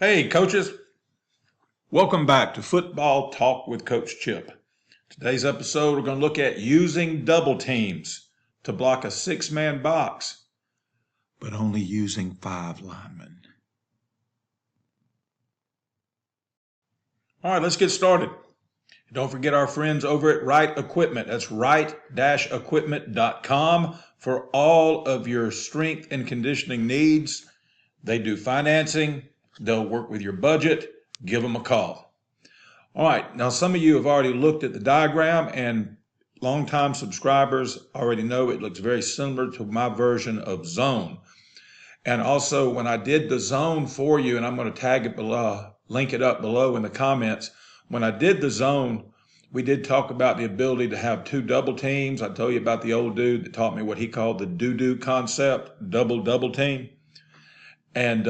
Hey, coaches. Welcome back to Football Talk with Coach Chip. Today's episode, we're going to look at using double teams to block a six-man box, but only using 5 linemen. All right, let's get started. Don't forget our friends over at Right Equipment. That's right-equipment.com for all of your strength and conditioning needs. They do financing. They'll work with your budget. Give them a call. All right, now some of you have already looked at the diagram, and longtime subscribers already know it looks very similar to my version of zone. And also, when I did the zone for you, and I'm going to tag it below, link it up below in the comments, when I did the zone, we did talk about the ability to have 2 double teams. I told you about the old dude that taught me what he called the doo-doo concept, double team. And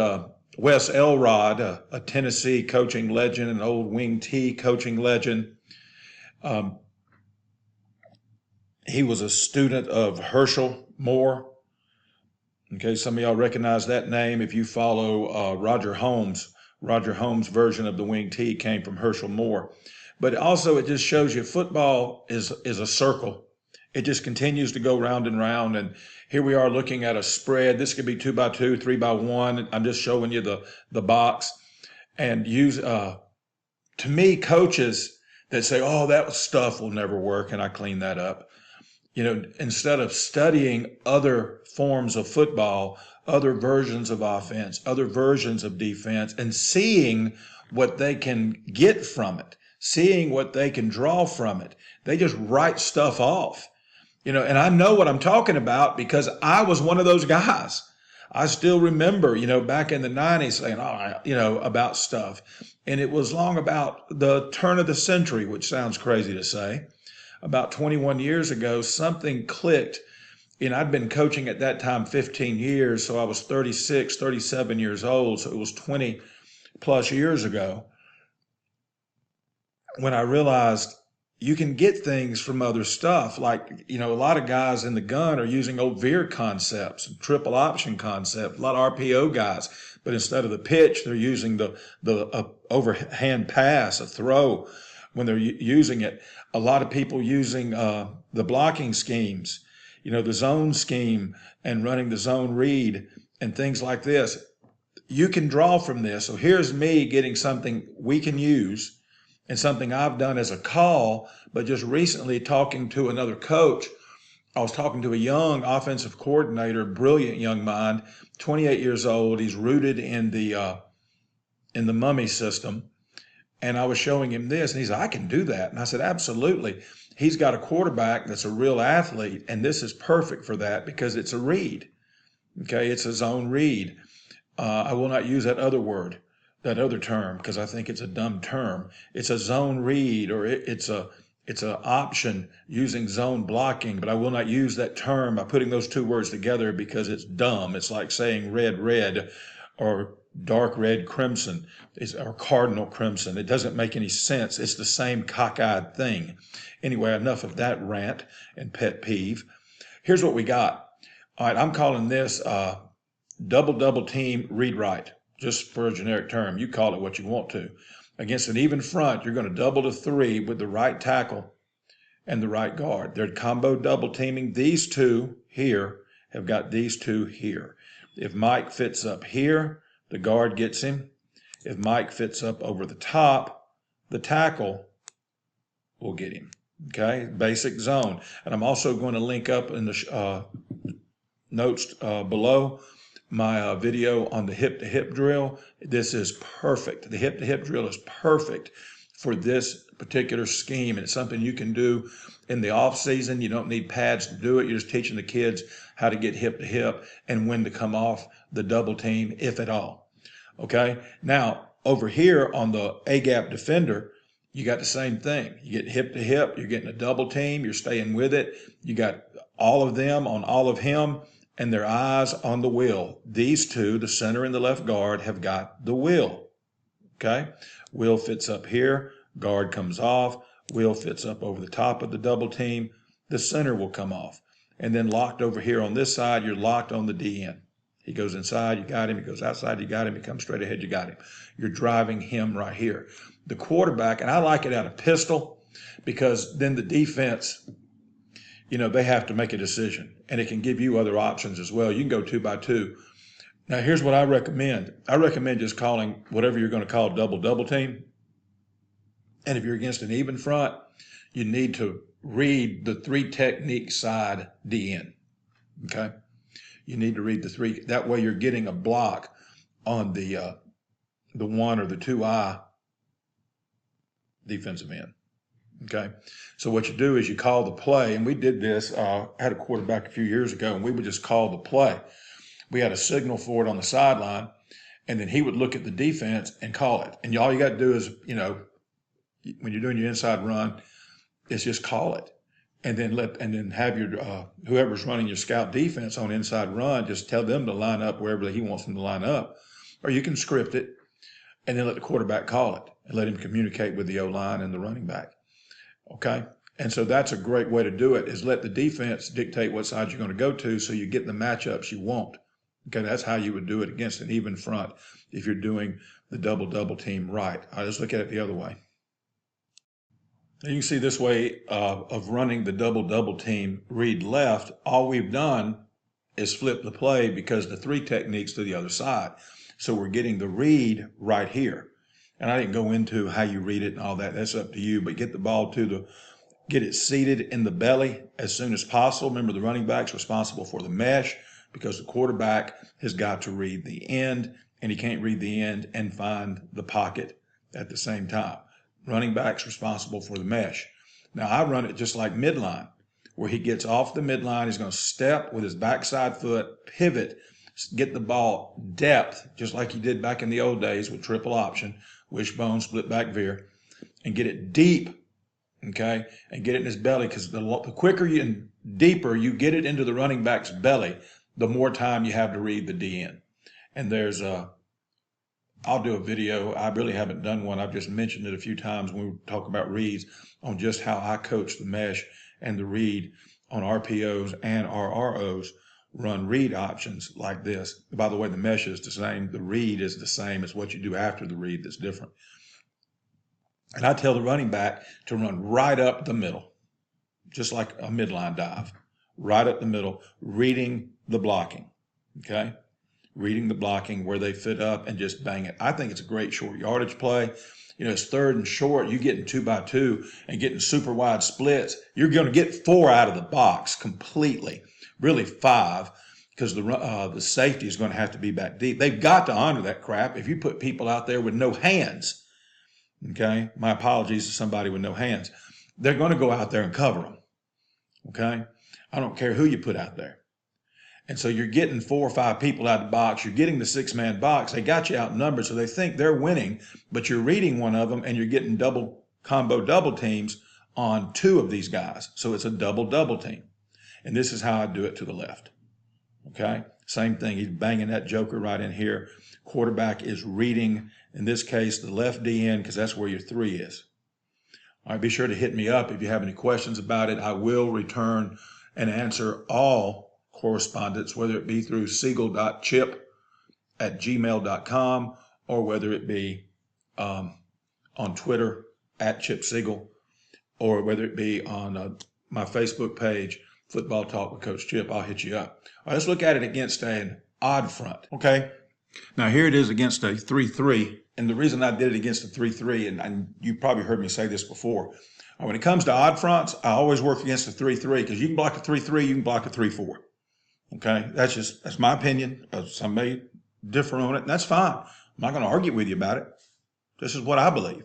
Wes Elrod, a Tennessee coaching legend, an old wing T coaching legend. He was a student of Herschel Moore. Okay, some of y'all recognize that name if you follow Roger Holmes. Roger Holmes' version of the wing T came from Herschel Moore. But also it just shows you football is a circle. It just continues to go round and round. And here we are looking at a spread. This could be 2x2, 3x1. I'm just showing you the box. And use, to me, coaches that say, oh, that stuff will never work, and I clean that up. Instead of studying other forms of football, other versions of offense, other versions of defense, and seeing what they can get from it, seeing what they can draw from it, they just write stuff off. And I know what I'm talking about because I was one of those guys. I still remember, back in the 90s saying, about stuff. And it was long about the turn of the century, which sounds crazy to say. About 21 years ago, something clicked. I'd been coaching at that time 15 years, so I was 36, 37 years old. So it was 20 plus years ago when I realized you can get things from other stuff. Like, a lot of guys in the gun are using old veer concepts, triple option concepts, a lot of RPO guys. But instead of the pitch, they're using the overhand pass, a throw when they're using it. A lot of people using the blocking schemes, the zone scheme and running the zone read and things like this. You can draw from this. So here's me getting something we can use and something I've done as a call, but just recently talking to another coach. I was talking to a young offensive coordinator, brilliant young mind, 28 years old. He's rooted in the Mummy system. And I was showing him this, and he said, I can do that. And I said, absolutely. He's got a quarterback that's a real athlete, and this is perfect for that because it's a read. Okay, it's a zone read. I will not use that other word, that other term, because I think it's a dumb term. It's a zone read, or it's an option using zone blocking, but I will not use that term by putting those 2 words together because it's dumb. It's like saying red, or dark red crimson, or cardinal crimson. It doesn't make any sense. It's the same cockeyed thing. Anyway, enough of that rant and pet peeve. Here's what we got. All right, I'm calling this double team read right, just for a generic term. You call it what you want to. Against an even front, you're going to double to 3 with the right tackle and the right guard. They're combo double teaming. These 2 here have got these 2 here. If Mike fits up here, the guard gets him. If Mike fits up over the top, the tackle will get him. Okay, basic zone. And I'm also going to link up in the notes below my video on the hip-to-hip drill. This is perfect. The hip-to-hip drill is perfect for this particular scheme. And it's something you can do in the off season. You don't need pads to do it. You're just teaching the kids how to get hip-to-hip and when to come off the double team, if at all. Okay, now over here on the A-gap defender, you got the same thing. You get hip to hip, you're getting a double team, you're staying with it. You got all of them on all of him and their eyes on the wheel. These 2, the center and the left guard, have got the wheel. Okay, wheel fits up here, guard comes off, wheel fits up over the top of the double team, the center will come off. And then locked over here on this side, you're locked on the DN. He goes inside, you got him. He goes outside, you got him. He comes straight ahead, you got him. You're driving him right here. The quarterback, and I like it out of pistol because then the defense, they have to make a decision, and it can give you other options as well. You can go 2 by 2. Now, here's what I recommend. I recommend just calling whatever you're going to call double team. And if you're against an even front, you need to read the 3 technique side DN. Okay? You need to read the 3. That way you're getting a block on the 1 or the 2-eye defensive end. Okay? So what you do is you call the play, and we did this. I had a quarterback a few years ago, and we would just call the play. We had a signal for it on the sideline, and then he would look at the defense and call it. And all you got to do is, when you're doing your inside run, is just call it, and then have your whoever's running your scout defense on inside run, just tell them to line up wherever he wants them to line up, or you can script it, and then let the quarterback call it and let him communicate with the O-line and the running back. Okay, and so that's a great way to do it, is let the defense dictate what side you're going to go to, so you get the matchups you want. Okay, that's how you would do it against an even front if you're doing the double team right. Let's look at it the other way. You can see this way of running the double team read left. All we've done is flip the play because the 3 techniques to the other side. So we're getting the read right here. And I didn't go into how you read it and all that. That's up to you. But get the ball get it seated in the belly as soon as possible. Remember, the running back's responsible for the mesh because the quarterback has got to read the end, and he can't read the end and find the pocket at the same time. Running back's responsible for the mesh. Now, I run it just like midline, where he gets off the midline. He's going to step with his backside foot, pivot, get the ball depth, just like he did back in the old days with triple option, wishbone, split back veer, and get it deep, okay, and get it in his belly, because the quicker and deeper you get it into the running back's belly, the more time you have to read the DN. And I'll do a video. I really haven't done one. I've just mentioned it a few times when we talk about reads on just how I coach the mesh and the read on RPOs and RROs. Run read options like this. By the way, the mesh is the same. The read is the same as what you do after the read that's different. And I tell the running back to run right up the middle, just like a midline dive, right up the middle, reading the blocking, okay? Reading the blocking where they fit up and just bang it. I think it's a great short yardage play. It's 3rd and short. You getting 2 by 2 and getting super wide splits. You're going to get 4 out of the box completely, really 5, because the safety is going to have to be back deep. They've got to honor that crap. If you put people out there with no hands, okay, my apologies to somebody with no hands, they're going to go out there and cover them, okay? I don't care who you put out there. And so you're getting 4 or 5 people out of the box. You're getting the 6-man box. They got you outnumbered, so they think they're winning, but you're reading one of them, and you're getting double teams on 2 of these guys. So it's a double team. And this is how I do it to the left. Okay? Same thing. He's banging that joker right in here. Quarterback is reading, in this case, the left DN, because that's where your 3 is. All right, be sure to hit me up if you have any questions about it. I will return and answer all correspondence, whether it be through siegel.chip@gmail.com or whether it be on Twitter @ChipSiegel, or whether it be on my Facebook page, Football Talk with Coach Chip. I'll hit you up. All right, let's look at it against an odd front. Okay, now here it is against a 3-3, and the reason I did it against a 3-3, and you probably heard me say this before, when it comes to odd fronts, I always work against a 3-3, because you can block a 3-3, you can block a 3-4. Okay, that's my opinion. Some may differ on it, and that's fine. I'm not going to argue with you about it. This is what I believe.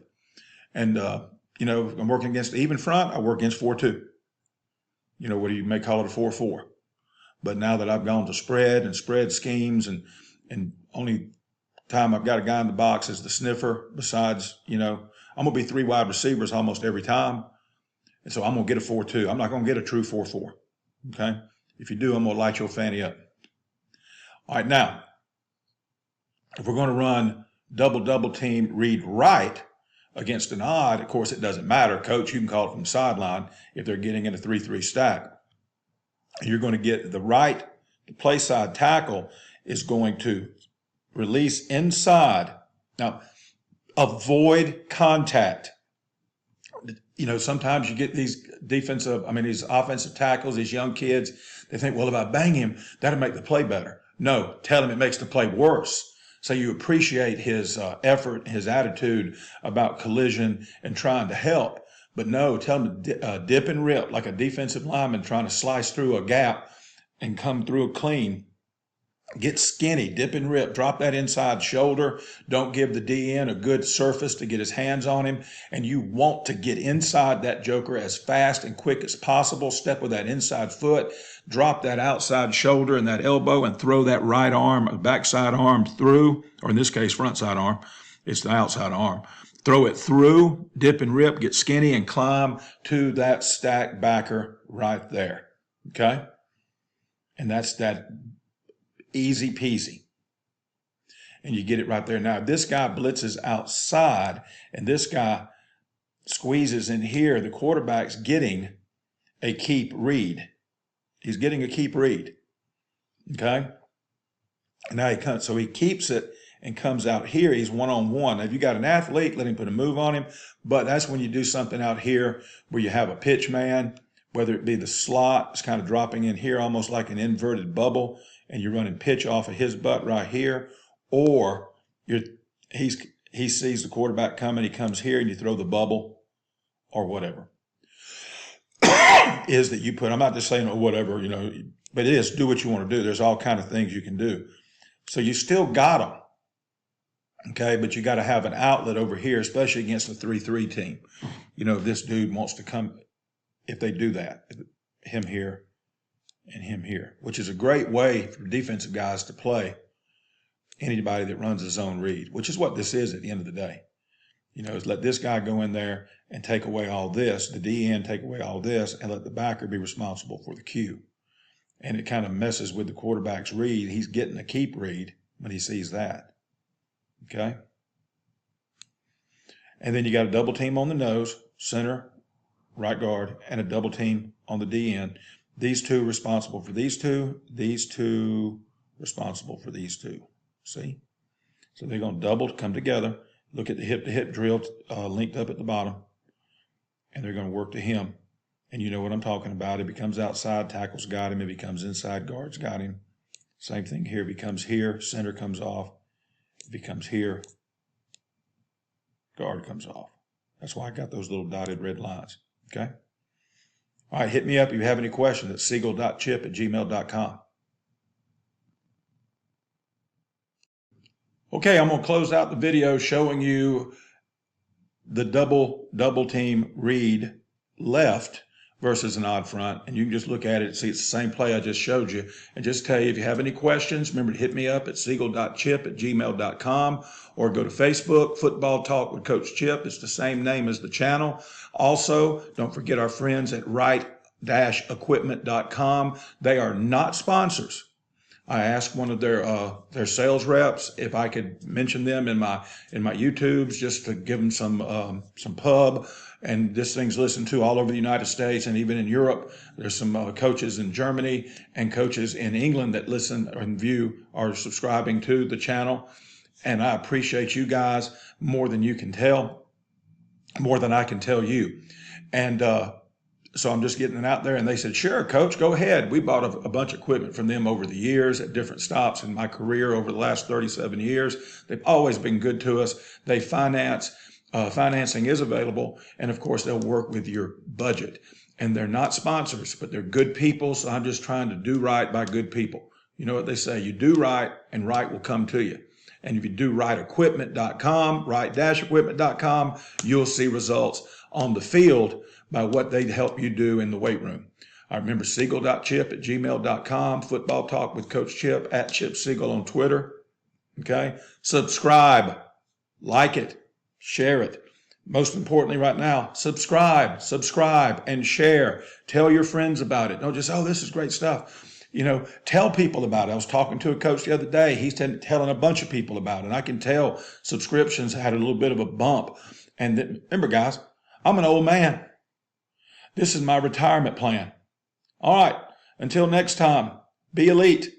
And if I'm working against the even front, I work against 4-2. What you may call it, a 4-4. But now that I've gone to spread and spread schemes, and only time I've got a guy in the box is the sniffer. Besides, I'm going to be 3 wide receivers almost every time. And so I'm going to get a 4-2. I'm not going to get a true 4-4. Okay? If you do, I'm going to light your fanny up. All right, now, if we're going to run double team read right against an odd, of course, it doesn't matter. Coach, you can call it from the sideline if they're getting in a 3-3 stack. You're going to get the play side tackle is going to release inside. Now, avoid contact. Sometimes you get these these offensive tackles, these young kids, they think, well, if I bang him, that'll make the play better. No, tell him it makes the play worse. So you appreciate his effort, his attitude about collision and trying to help. But no, tell him to dip and rip like a defensive lineman trying to slice through a gap and come through clean. Get skinny, dip and rip, drop that inside shoulder. Don't give the DN a good surface to get his hands on him. And you want to get inside that joker as fast and quick as possible. Step with that inside foot, drop that outside shoulder and that elbow and throw that right arm, backside arm through, or in this case, front side arm. It's the outside arm. Throw it through, dip and rip, get skinny and climb to that stack backer right there. Okay? And that's that. Easy peasy. And you get it right there. Now, if this guy blitzes outside and this guy squeezes in here, the quarterback's getting a keep read. He's getting a keep read. Okay? Now he keeps it and comes out here. He's one-on-one. Now, if you got an athlete, let him put a move on him. But that's when you do something out here where you have a pitch man, whether it be the slot, it's kind of dropping in here almost like an inverted bubble, and you're running pitch off of his butt right here, or he sees the quarterback coming, he comes here and you throw the bubble or whatever. Is that you put, I'm not just saying whatever, but it is, do what you want to do. There's all kind of things you can do. So you still got them, okay, but you got to have an outlet over here, especially against the 3-3 team. If this dude wants to come, if they do that, him here and him here, which is a great way for defensive guys to play anybody that runs a zone read, which is what this is at the end of the day. Is let this guy go in there and take away all this, the DN take away all this, and let the backer be responsible for the cue. And it kind of messes with the quarterback's read. He's getting a keep read when he sees that. Okay? And then you got a double team on the nose, center, right guard, and a double team on the DN. These two responsible for these two responsible for these two. See? So they're going to double, come together, look at the hip-to-hip drill linked up at the bottom, and they're going to work to him. And you know what I'm talking about. It becomes outside, tackles got him. It becomes inside, guards got him. Same thing here. It becomes here, center comes off. It becomes here, guard comes off. That's why I got those little dotted red lines. Okay? All right, hit me up if you have any questions at siegel.chip@gmail.com. Okay, I'm going to close out the video showing you the double team read left versus an odd front. And you can just look at it and see it's the same play I just showed you. And just tell you if you have any questions, remember to hit me up at siegel.chip@gmail.com or go to Facebook, Football Talk with Coach Chip. It's the same name as the channel. Also, don't forget our friends at right-equipment.com. They are not sponsors. I asked one of their sales reps if I could mention them in my YouTubes just to give them some pub. And this thing's listened to all over the United States and even in Europe. There's some coaches in Germany and coaches in England that listen and are subscribing to the channel. And I appreciate you guys more than you can tell, more than I can tell you. And so I'm just getting it out there. And they said, sure, Coach, go ahead. We bought a bunch of equipment from them over the years at different stops in my career over the last 37 years. They've always been good to us. They finance. Financing is available. And of course, they'll work with your budget. And they're not sponsors, but they're good people. So I'm just trying to do right by good people. You know what they say? You do right and right will come to you. And if you do right-equipment.com, right-equipment.com, you'll see results on the field by what they help you do in the weight room. I remember siegel.chip@gmail.com, Football Talk with Coach Chip, at Chip Siegel on Twitter. Okay? Subscribe, like it, share it. Most importantly right now, subscribe, and share. Tell your friends about it. Don't just, oh, this is great stuff. Tell people about it. I was talking to a coach the other day. He's telling a bunch of people about it. And I can tell subscriptions had a little bit of a bump. And remember, guys, I'm an old man. This is my retirement plan. All right. Until next time, be elite.